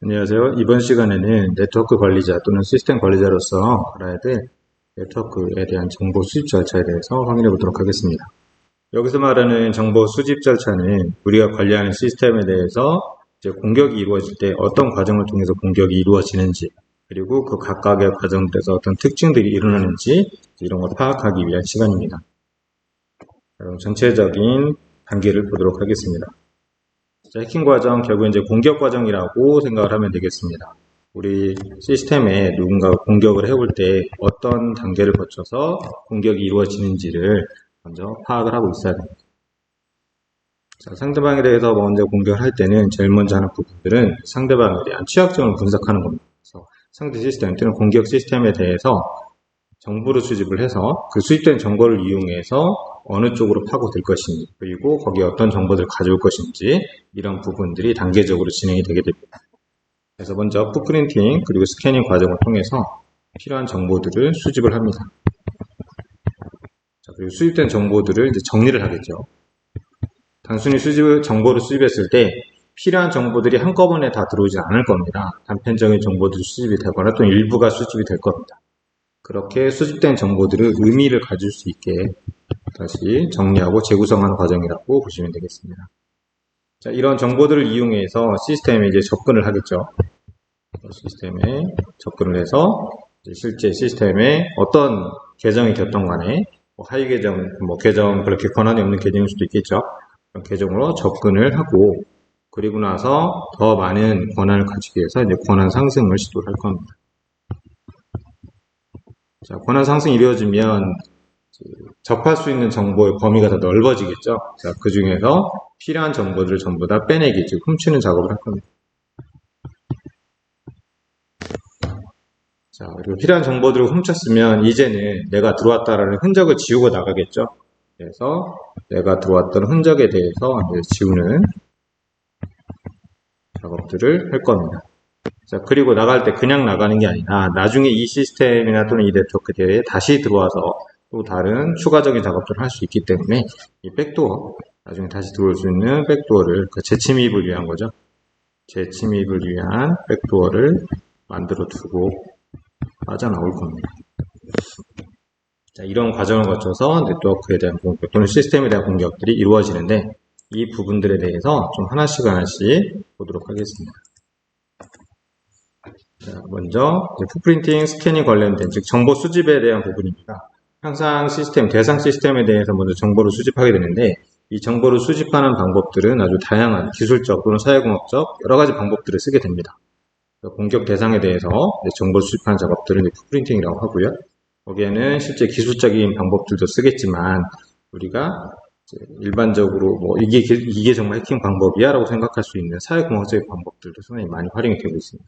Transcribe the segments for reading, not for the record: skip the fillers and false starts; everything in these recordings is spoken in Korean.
안녕하세요. 이번 시간에는 네트워크 관리자 또는 시스템 관리자로서 알아야 될 네트워크에 대한 정보 수집 절차에 대해서 확인해 보도록 하겠습니다. 여기서 말하는 정보 수집 절차는 우리가 관리하는 시스템에 대해서 이제 공격이 이루어질 때 어떤 과정을 통해서 공격이 이루어지는지, 그리고 그 각각의 과정들에서 어떤 특징들이 일어나는지 이런 걸 파악하기 위한 시간입니다. 그럼 전체적인 단계를 보도록 하겠습니다. 자, 해킹 과정, 결국 이제 공격 과정이라고 생각을 하면 되겠습니다. 우리 시스템에 누군가가 공격을 해볼 때 어떤 단계를 거쳐서 공격이 이루어지는지를 먼저 파악을 하고 있어야 됩니다. 자, 상대방에 대해서 먼저 공격을 할 때는 제일 먼저 하는 부분들은 상대방에 대한 취약점을 분석하는 겁니다. 그래서 상대 시스템 또는 공격 시스템에 대해서 정보를 수집을 해서 그 수집된 정보를 이용해서 어느 쪽으로 파고들 것인지, 그리고 거기에 어떤 정보들을 가져올 것인지, 이런 부분들이 단계적으로 진행이 되게 됩니다. 그래서 먼저 풋프린팅 그리고 스캐닝 과정을 통해서 필요한 정보들을 수집을 합니다. 자, 그리고 수집된 정보들을 이제 정리를 하겠죠. 단순히 정보를 수집했을 때 필요한 정보들이 한꺼번에 다 들어오지 않을 겁니다. 단편적인 정보들이 수집이 되거나 또는 일부가 수집이 될 겁니다. 그렇게 수집된 정보들을 의미를 가질 수 있게 다시 정리하고 재구성하는 과정이라고 보시면 되겠습니다. 자, 이런 정보들을 이용해서 시스템에 이제 접근을 하겠죠. 시스템에 접근을 해서 실제 시스템에 어떤 계정이 겼던 간에 하위 계정, 계정 그렇게 권한이 없는 계정일 수도 있겠죠. 그런 계정으로 접근을 하고, 그리고 나서 더 많은 권한을 가지기 위해서 이제 권한 상승을 시도할 겁니다. 자, 권한 상승이 이루어지면 접할 수 있는 정보의 범위가 더 넓어지겠죠. 자, 그 중에서 필요한 정보들을 전부 다 빼내기, 즉 훔치는 작업을 할 겁니다. 자, 그리고 필요한 정보들을 훔쳤으면 이제는 내가 들어왔다라는 흔적을 지우고 나가겠죠. 그래서 내가 들어왔던 흔적에 대해서 지우는 작업들을 할 겁니다. 자, 그리고 나갈 때 그냥 나가는 게 아니라 나중에 이 시스템이나 또는 이 네트워크에 다시 들어와서 또 다른 추가적인 작업들을 할 수 있기 때문에 이 백도어, 나중에 다시 들어올 수 있는 백도어를 재침입을 위한 거죠. 재침입을 위한 백도어를 만들어 두고 빠져나올 겁니다. 자, 이런 과정을 거쳐서 네트워크에 대한 공격 또는 시스템에 대한 공격들이 이루어지는데, 이 부분들에 대해서 좀 하나씩 보도록 하겠습니다. 자, 먼저 풋프린팅, 스캐닝 관련된, 즉 정보 수집에 대한 부분입니다. 항상 대상 시스템에 대해서 먼저 정보를 수집하게 되는데, 이 정보를 수집하는 방법들은 아주 다양한 기술적 또는 사회공학적 여러 가지 방법들을 쓰게 됩니다. 공격 대상에 대해서 정보를 수집하는 작업들은 풋프린팅이라고 하고요. 거기에는 실제 기술적인 방법들도 쓰겠지만, 우리가 일반적으로 이게 정말 해킹 방법이야 라고 생각할 수 있는 사회공학적인 방법들도 상당히 많이 활용이 되고 있습니다.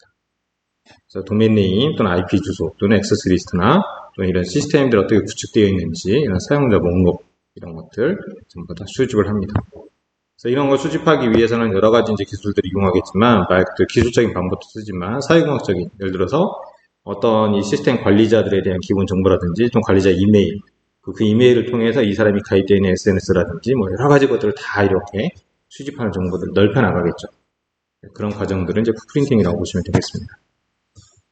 그래서 도메인 네임 또는 IP 주소 또는 액세스 리스트나 또는 이런 시스템들이 어떻게 구축되어 있는지, 이런 사용자 목록, 이런 것들 전부 다 수집을 합니다. 그래서 이런 걸 수집하기 위해서는 여러 가지 기술들을 이용하겠지만, 말 그대로 기술적인 방법도 쓰지만 사회공학적인, 예를 들어서 어떤 이 시스템 관리자들에 대한 기본 정보라든지 또 관리자 이메일, 그 이메일을 통해서 이 사람이 가입되어 있는 SNS라든지 여러 가지 것들을 다 이렇게 수집하는 정보들을 넓혀 나가겠죠. 그런 과정들은 풋프린팅이라고 보시면 되겠습니다.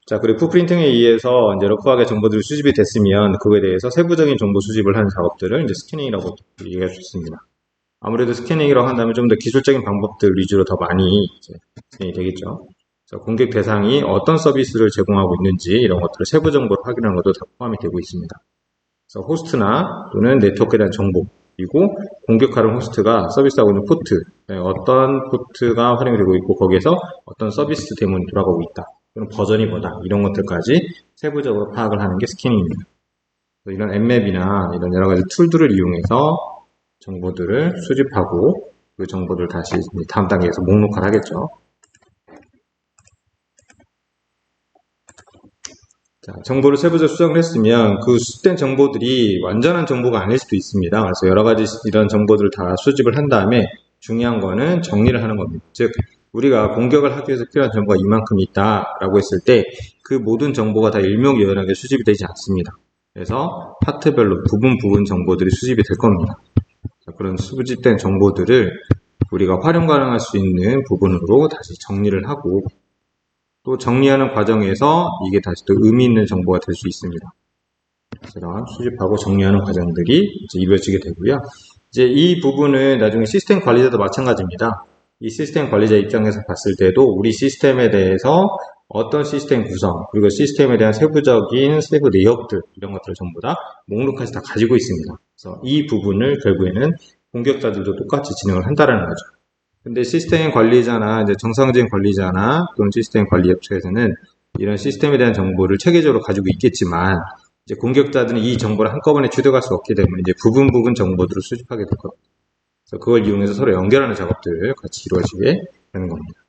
자, 그리고 풋프린팅에 의해서 러프하게 정보들이 수집이 됐으면 그거에 대해서 세부적인 정보 수집을 하는 작업들을 스캐닝이라고 얘기할 수 있습니다. 아무래도 스캐닝이라고 한다면 좀 더 기술적인 방법들 위주로 더 많이 진행이 되겠죠. 공격 대상이 어떤 서비스를 제공하고 있는지 이런 것들을 세부 정보를 확인하는 것도 다 포함이 되고 있습니다. 그래서 호스트나 또는 네트워크에 대한 정보, 그리고 공격하는 호스트가 서비스하고 있는 포트, 어떤 포트가 활용이 되고 있고 거기에서 어떤 서비스 대문이 돌아가고 있다, 또는 버전이 뭐다, 이런 것들까지 세부적으로 파악을 하는 게 스캐닝입니다. 이런 엠맵이나 이런 여러 가지 툴들을 이용해서 정보들을 수집하고 그 정보들을 다시 다음 단계에서 목록화를 하겠죠. 자, 정보를 세부적으로 수정을 했으면 그 수집된 정보들이 완전한 정보가 아닐 수도 있습니다. 그래서 여러 가지 이런 정보들을 다 수집을 한 다음에 중요한 거는 정리를 하는 겁니다. 즉, 우리가 공격을 하기 위해서 필요한 정보가 이만큼 있다라고 했을 때 그 모든 정보가 다 일목요연하게 수집이 되지 않습니다. 그래서 파트별로 부분 정보들이 수집이 될 겁니다. 자, 그런 수집된 정보들을 우리가 활용 가능할 수 있는 부분으로 다시 정리를 하고, 또 정리하는 과정에서 이게 다시 또 의미 있는 정보가 될 수 있습니다. 이런 수집하고 정리하는 과정들이 이제 이루어지게 되고요. 이제 이 부분은 나중에 시스템 관리자도 마찬가지입니다. 이 시스템 관리자 입장에서 봤을 때도 우리 시스템에 대해서 어떤 시스템 구성, 그리고 시스템에 대한 세부 내역들, 이런 것들을 전부 다 목록까지 다 가지고 있습니다. 그래서 이 부분을 결국에는 공격자들도 똑같이 진행을 한다는 거죠. 근데 시스템 관리자나 이제 정상적인 관리자나 또는 시스템 관리 업체에서는 이런 시스템에 대한 정보를 체계적으로 가지고 있겠지만 이제 공격자들은 이 정보를 한꺼번에 취득할 수 없기 때문에 이제 부분 정보들을 수집하게 될 겁니다. 그래서 그걸 이용해서 서로 연결하는 작업들을 같이 이루어지게 되는 겁니다.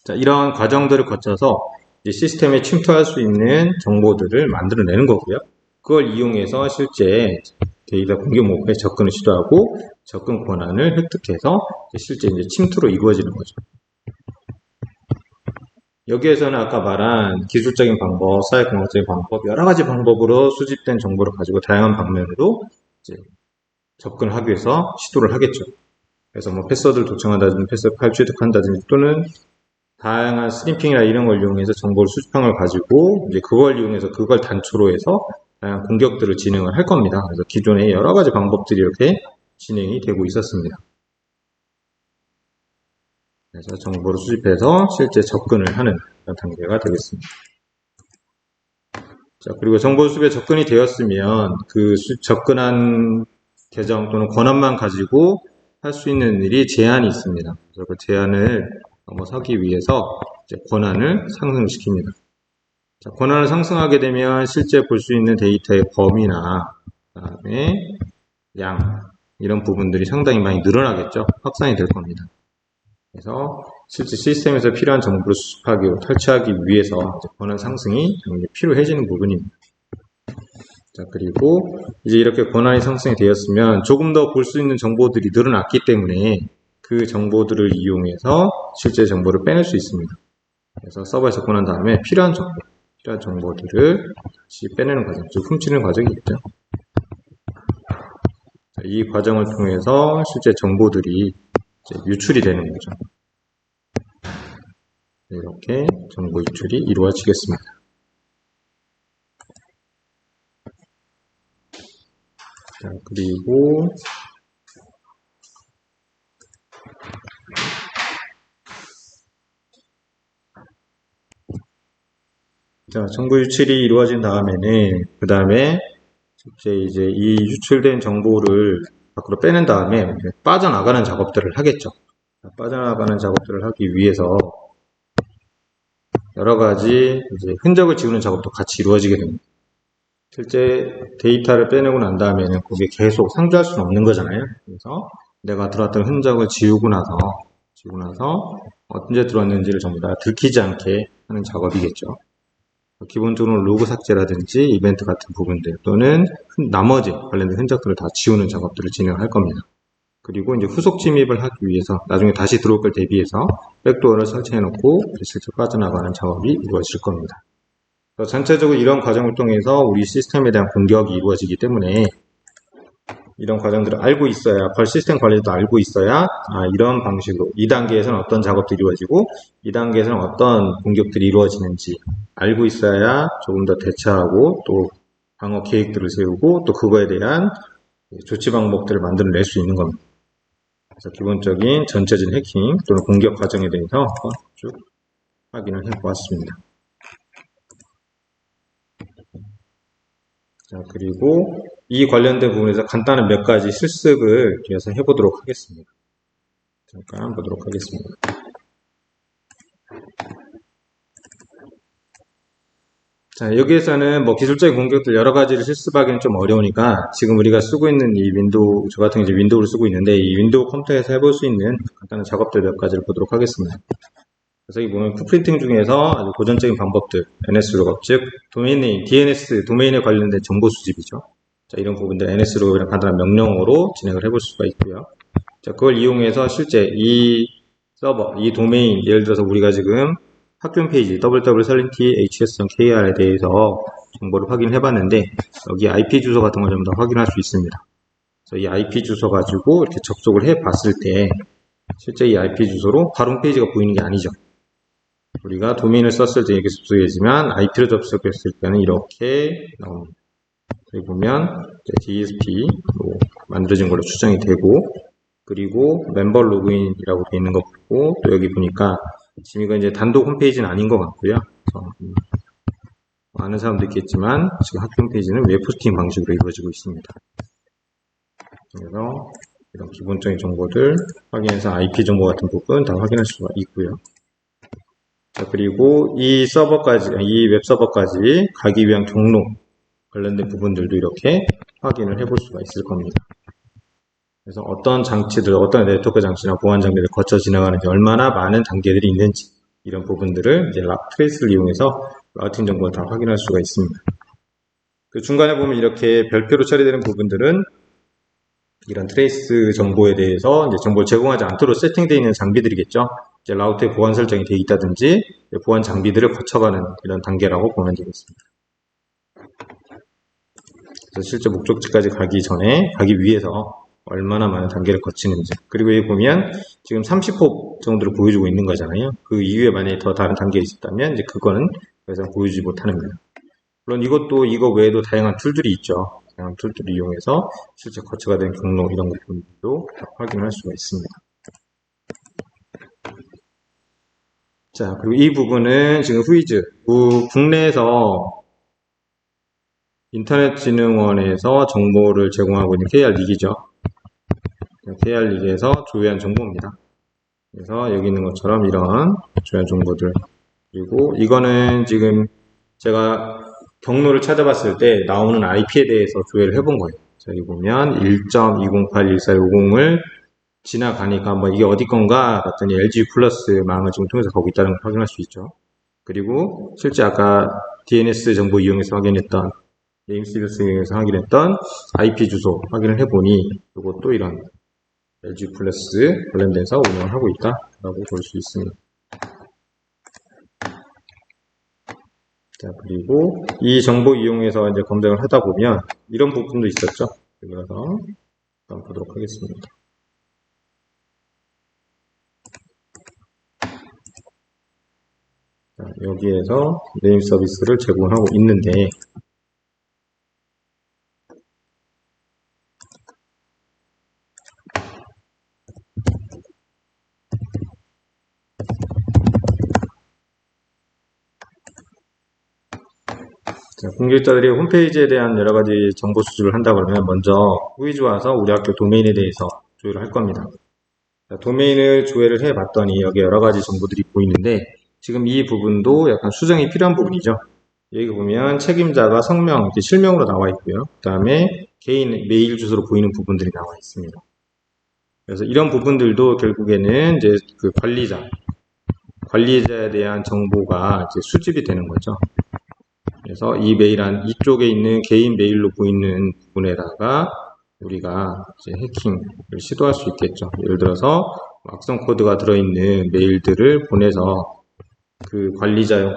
자, 이런 과정들을 거쳐서 이제 시스템에 침투할 수 있는 정보들을 만들어내는 거고요. 그걸 이용해서 실제 데이터 공격 목표에 접근을 시도하고 접근 권한을 획득해서 실제 이제 침투로 이루어지는 거죠. 여기에서는 아까 말한 기술적인 방법, 사회공학적인 방법, 여러 가지 방법으로 수집된 정보를 가지고 다양한 방면으로 이제 접근하기 위해서 시도를 하겠죠. 그래서 뭐 패스워드를 도청한다든지 패스워드 파일 취득한다든지 또는 다양한 스님핑이나 이런 걸 이용해서 정보를 수집한 걸 가지고 이제 그걸 이용해서 그걸 단초로 해서 다양한 공격들을 진행을 할 겁니다. 그래서 기존에 여러 가지 방법들이 이렇게 진행이 되고 있었습니다. 그래서 정보를 수집해서 실제 접근을 하는 그런 단계가 되겠습니다. 자, 그리고 정보 수집에 접근이 되었으면 그 접근한 계정 또는 권한만 가지고 할 수 있는 일이 제한이 있습니다. 그래서 그 제한을 넘어서기 위해서 이제 권한을 상승시킵니다. 자, 권한을 상승하게 되면 실제 볼 수 있는 데이터의 범위나 그다음에 양 이런 부분들이 상당히 많이 늘어나겠죠. 확산이 될 겁니다. 그래서 실제 시스템에서 필요한 정보를 수집하기, 탈취하기 위해서 권한 상승이 필요해지는 부분입니다. 자, 그리고 이제 이렇게 권한이 상승이 되었으면 조금 더 볼 수 있는 정보들이 늘어났기 때문에 그 정보들을 이용해서 실제 정보를 빼낼 수 있습니다. 그래서 서버에 접근한 다음에 필요한 정보들을 다시 빼내는 과정, 즉 훔치는 과정이 있죠. 자, 이 과정을 통해서 실제 정보들이 이제 유출이 되는 거죠. 이렇게 정보 유출이 이루어지겠습니다. 자, 그리고 자, 정보 유출이 이루어진 다음에는 그 다음에 이제 이 유출된 정보를 밖으로 빼낸 다음에 빠져나가는 작업들을 하겠죠. 빠져나가는 작업들을 하기 위해서 여러 가지 이제 흔적을 지우는 작업도 같이 이루어지게 됩니다. 실제 데이터를 빼내고 난 다음에는 거기에 계속 상주할 수는 없는 거잖아요. 그래서 내가 들어왔던 흔적을 지우고 나서 언제 들어왔는지를 전부 다 들키지 않게 하는 작업이겠죠. 기본적으로 로그 삭제라든지 이벤트 같은 부분들 또는 나머지 관련된 흔적들을 다 지우는 작업들을 진행할 겁니다. 그리고 이제 후속 침입을 하기 위해서 나중에 다시 들어올 걸 대비해서 백도어를 설치해 놓고 실제 빠져나가는 작업이 이루어질 겁니다. 전체적으로 이런 과정을 통해서 우리 시스템에 대한 공격이 이루어지기 때문에 이런 과정들을 알고 있어야, 시스템 관리도 알고 있어야 이런 방식으로 2단계에서는 어떤 작업들이 이루어지고 2단계에서는 어떤 공격들이 이루어지는지 알고 있어야 조금 더 대처하고 또 방어 계획들을 세우고 또 그거에 대한 조치 방법들을 만들어낼 수 있는 겁니다. 그래서 기본적인 전체적인 해킹 또는 공격 과정에 대해서 쭉 확인을 해보았습니다. 자, 그리고 이 관련된 부분에서 간단한 몇 가지 실습을 뒤에서 해보도록 하겠습니다. 잠깐 보도록 하겠습니다. 자, 여기에서는 뭐 기술적인 공격들 여러 가지를 실습하기는 좀 어려우니까 지금 우리가 쓰고 있는 이 윈도우, 저 같은 경우 이제 윈도우를 쓰고 있는데 이 윈도우 컴퓨터에서 해볼 수 있는 간단한 작업들 몇 가지를 보도록 하겠습니다. 그래서 여기 보면 풋프린팅 중에서 아주 고전적인 방법들, NS룩업, 즉 도메인, DNS, 도메인에 관련된 정보 수집이죠. 자, 이런 부분들 NS룩업이랑 간단한 명령어로 진행을 해볼 수가 있고요. 자, 그걸 이용해서 실제 이 서버, 이 도메인, 예를 들어서 우리가 지금 학교 페이지 www.hs.kr에 대해서 정보를 확인해 봤는데 여기 IP 주소 같은 걸 좀 더 확인할 수 있습니다. 그래서 이 IP 주소 가지고 이렇게 접속을 해 봤을 때 실제 이 IP 주소로 바로 홈페이지가 보이는 게 아니죠. 우리가 도메인을 썼을 때 이렇게 접속이지만 IP로 접속했을 때는 이렇게 나옵니다. 여기 보면 DSP로 만들어진 걸로 추정이 되고, 그리고 멤버 로그인이라고 되어 있는 거 보고, 또 여기 보니까 지금 이건 이제 단독 홈페이지는 아닌 것 같고요. 아는 사람도 있겠지만 지금 학교 홈페이지는 웹호스팅 방식으로 이루어지고 있습니다. 그래서 이런 기본적인 정보들 확인해서 IP 정보 같은 부분 다 확인할 수가 있고요. 자, 그리고 이 서버까지, 이 웹서버까지 가기 위한 경로 관련된 부분들도 이렇게 확인을 해볼 수가 있을 겁니다. 그래서 어떤 장치들, 어떤 네트워크 장치나 보안 장비를 거쳐 지나가는지, 얼마나 많은 단계들이 있는지, 이런 부분들을 이제 트레이스를 이용해서 라우팅 정보를 다 확인할 수가 있습니다. 그 중간에 보면 이렇게 별표로 처리되는 부분들은 이런 트레이스 정보에 대해서 이제 정보를 제공하지 않도록 세팅되어 있는 장비들이겠죠. 이제 라우트에 보안 설정이 되어 있다든지 보안 장비들을 거쳐가는 이런 단계라고 보면 되겠습니다. 그래서 실제 목적지까지 가기 위해서 얼마나 많은 단계를 거치는지, 그리고 여기 보면 지금 30호 정도를 보여주고 있는 거잖아요. 그 이후에 만약에 더 다른 단계가 있었다면 이제 그거는 더 이상 보여주지 못하는 거예요. 물론 이거 외에도 다양한 툴들이 있죠. 다양한 툴들을 이용해서 실제 거쳐가 된 경로 이런 것들도 확인할 수가 있습니다. 자, 그리고 이 부분은 지금 후이즈, 국내에서 인터넷진흥원에서 정보를 제공하고 있는 KR리기죠. KR리기에서 조회한 정보입니다. 그래서 여기 있는 것처럼 이런 조회한 정보들, 그리고 이거는 지금 제가 경로를 찾아봤을 때 나오는 IP에 대해서 조회를 해본 거예요. 자, 여기 보면 1.208.1450을 지나가니까 뭐 이게 어디 건가 봤더니 LG 플러스 망을 지금 통해서 가고 있다는 걸 확인할 수 있죠. 그리고 실제 아까 DNS 정보 이용해서 확인했던, 네임시리스 이용해서 확인했던 IP 주소 확인을 해보니 이것도 이런 LG 플러스 관련돼서 운영을 하고 있다라고 볼 수 있습니다. 자, 그리고 이 정보 이용해서 이제 검색을 하다 보면 이런 부분도 있었죠. 그래서 한번 보도록 하겠습니다. 자, 여기에서 네임 서비스를 제공하고 있는데, 공직자들이 홈페이지에 대한 여러 가지 정보 수집을 한다 그러면 먼저 후이즈 와서 우리 학교 도메인에 대해서 조회를 할 겁니다. 자, 도메인을 조회를 해 봤더니 여기 여러 가지 정보들이 보이는데, 지금 이 부분도 약간 수정이 필요한 부분이죠. 여기 보면 책임자가 성명, 이렇게 실명으로 나와 있고요. 그 다음에 개인 메일 주소로 보이는 부분들이 나와 있습니다. 그래서 이런 부분들도 결국에는 이제 그 관리자에 대한 정보가 이제 수집이 되는 거죠. 그래서 이 이쪽에 있는 개인 메일로 보이는 부분에다가 우리가 이제 해킹을 시도할 수 있겠죠. 예를 들어서 악성 코드가 들어있는 메일들을 보내서 그 관리자의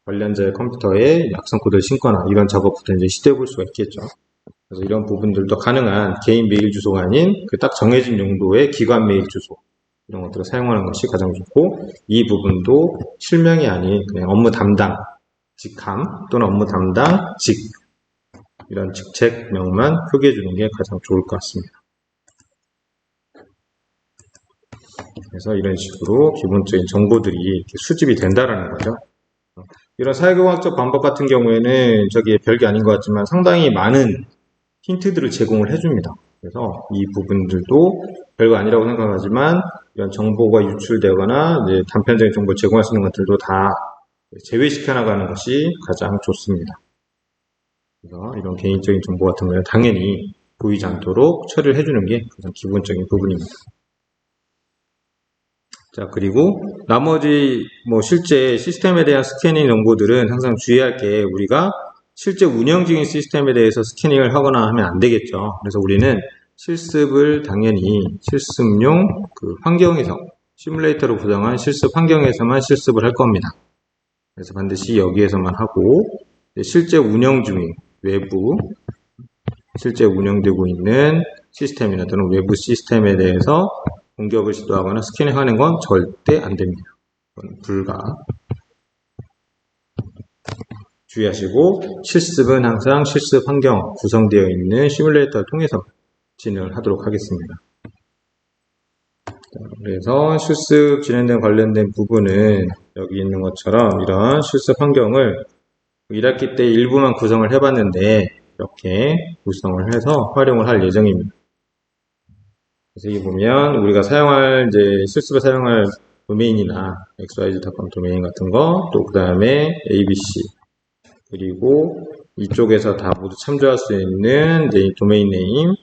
컴퓨터에 악성 코드를 심거나 이런 작업부터 이제 시도해 볼 수가 있겠죠. 그래서 이런 부분들도 가능한 개인 메일 주소가 아닌 그 딱 정해진 용도의 기관 메일 주소, 이런 것들을 사용하는 것이 가장 좋고, 이 부분도 실명이 아닌 그냥 업무 담당, 직함 또는 업무 담당, 이런 직책명만 표기해 주는 게 가장 좋을 것 같습니다. 그래서 이런 식으로 기본적인 정보들이 이렇게 수집이 된다라는 거죠. 이런 사회공학적 방법 같은 경우에는 저게 별게 아닌 것 같지만 상당히 많은 힌트들을 제공을 해줍니다. 그래서 이 부분들도 별거 아니라고 생각하지만 이런 정보가 유출되거나 이제 단편적인 정보를 제공할 수 있는 것들도 다 제외시켜 나가는 것이 가장 좋습니다. 그래서 이런 개인적인 정보 같은 거는 당연히 보이지 않도록 처리를 해주는 게 가장 기본적인 부분입니다. 자, 그리고 나머지 실제 시스템에 대한 스캐닝 정보들은 항상 주의할 게, 우리가 실제 운영 중인 시스템에 대해서 스캐닝을 하거나 하면 안 되겠죠. 그래서 우리는 실습을 당연히 실습용 그 환경에서, 시뮬레이터로 구성한 실습 환경에서만 실습을 할 겁니다. 그래서 반드시 여기에서만 하고, 실제 운영 중인 실제 운영되고 있는 시스템이나 또는 외부 시스템에 대해서 공격을 시도하거나 스캐닝하는 건 절대 안 됩니다. 불가. 주의하시고 실습은 항상 실습 환경 구성되어 있는 시뮬레이터를 통해서 진행을 하도록 하겠습니다. 그래서 실습 진행된 관련된 부분은 여기 있는 것처럼 이런 실습 환경을 1학기 때 일부만 구성을 해봤는데 이렇게 구성을 해서 활용을 할 예정입니다. 그래서 여기 보면 우리가 사용할 실습에 사용할 도메인이나 xyz.com 도메인 같은 거, 또 그 다음에 abc, 그리고 이쪽에서 다 모두 참조할 수 있는 도메인 네임,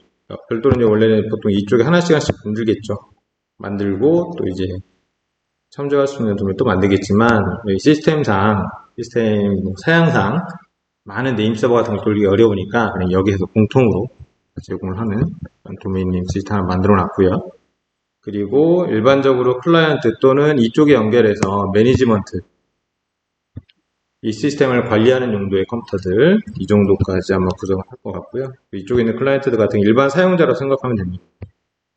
별도로 원래는 보통 이쪽에 하나씩 만들겠죠. 만들고 또 이제 참조할 수 있는 도메인 또 만들겠지만 시스템 사양상 많은 네임 서버 같은 걸 돌리기 어려우니까 그냥 여기에서 공통으로 제공을 하는 도메인 네임 시스템 하나 만들어 놨고요. 그리고 일반적으로 클라이언트 또는 이쪽에 연결해서 매니지먼트, 이 시스템을 관리하는 용도의 컴퓨터들, 이 정도까지 아마 구성을 할 것 같고요. 이쪽에 있는 클라이언트들 같은 일반 사용자라고 생각하면 됩니다.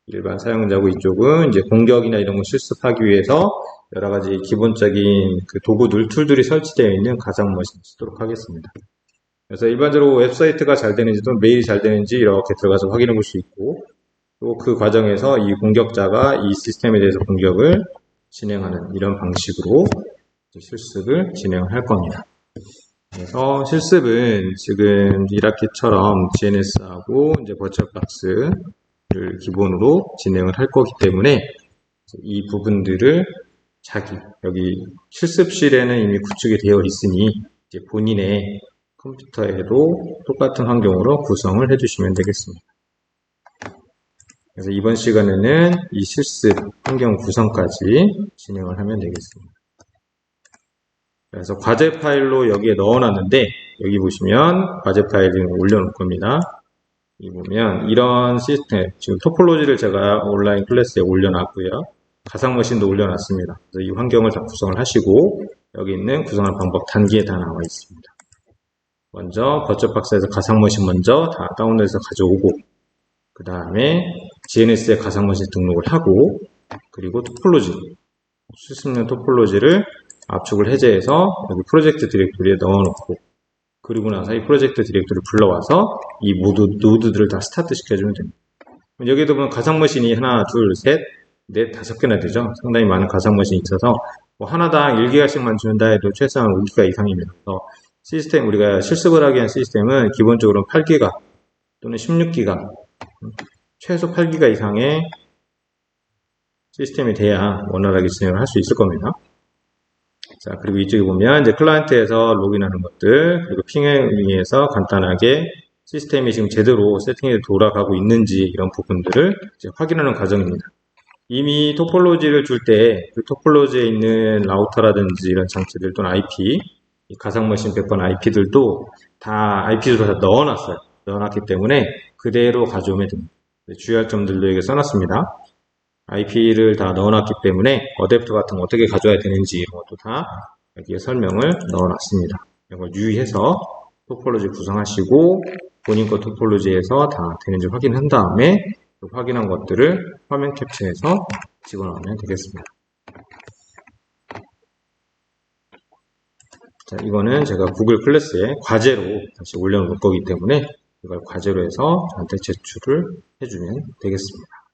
일반 사용자고 이쪽은 이제 공격이나 이런 거 실습하기 위해서 여러 가지 기본적인 그 도구들, 툴들이 설치되어 있는 가상 머신 쓰도록 하겠습니다. 그래서 일반적으로 웹사이트가 잘 되는지 또는 메일이 잘 되는지 이렇게 들어가서 확인해 볼 수 있고, 또 그 과정에서 이 공격자가 이 시스템에 대해서 공격을 진행하는 이런 방식으로 실습을 진행을 할 겁니다. 그래서 실습은 지금 1학기처럼 GNS하고 이제 버추얼박스를 기본으로 진행을 할 거기 때문에 이 부분들을 여기 실습실에는 이미 구축이 되어 있으니 이제 본인의 컴퓨터에도 똑같은 환경으로 구성을 해주시면 되겠습니다. 그래서 이번 시간에는 이 실습 환경 구성까지 진행을 하면 되겠습니다. 그래서 과제 파일로 여기에 넣어놨는데 여기 보시면 과제 파일을 올려놓을 겁니다. 여기 보면 이런 시스템, 지금 토폴로지를 제가 온라인 클래스에 올려놨고요. 가상머신도 올려놨습니다. 그래서 이 환경을 다 구성을 하시고 여기 있는 구성할 방법 단계에 다 나와 있습니다. 먼저 버추얼박스에서 가상머신 먼저 다 다운로드해서 가져오고, 그 다음에 GNS에 가상머신 등록을 하고, 그리고 토폴로지, 실습용 토폴로지를 압축을 해제해서 여기 프로젝트 디렉토리에 넣어놓고, 그리고 나서 이 프로젝트 디렉토리 불러와서 이 노드들을 다 스타트 시켜주면 됩니다. 여기도 보면 가상머신이 하나, 둘, 셋, 넷, 5개나 되죠. 상당히 많은 가상머신이 있어서 뭐 하나당 1기가씩만 준다 해도 최소한 5기가 이상입니다. 그래서 시스템, 우리가 실습을 하기 위한 시스템은 기본적으로 8기가 또는 16기가, 최소 8기가 이상의 시스템이 돼야 원활하게 진행을 할 수 있을 겁니다. 자, 그리고 이쪽에 보면 이제 클라이언트에서 로그인하는 것들, 그리고 핑에 의해서 간단하게 시스템이 지금 제대로 세팅이 돌아가고 있는지 이런 부분들을 이제 확인하는 과정입니다. 이미 토폴로지를 줄 때 그 토폴로지에 있는 라우터라든지 이런 장치들 또는 IP, 가상머신 100번 IP들도 다 IP로 다 넣어놨어요. 넣어놨기 때문에 그대로 가져오면 됩니다. 주의할 점들도 여기 써놨습니다. IP를 다 넣어놨기 때문에 어댑터 같은 거 어떻게 가져와야 되는지 이런 것도 다 여기에 설명을 넣어놨습니다. 이걸 유의해서 토폴로지 구성하시고 본인 거 토폴로지에서 다 되는지 확인한 다음에 확인한 것들을 화면 캡처해서 집어넣으면 되겠습니다. 자, 이거는 제가 구글 클래스에 과제로 다시 올려놓을 거기 때문에 이걸 과제로 해서 저한테 제출을 해주면 되겠습니다.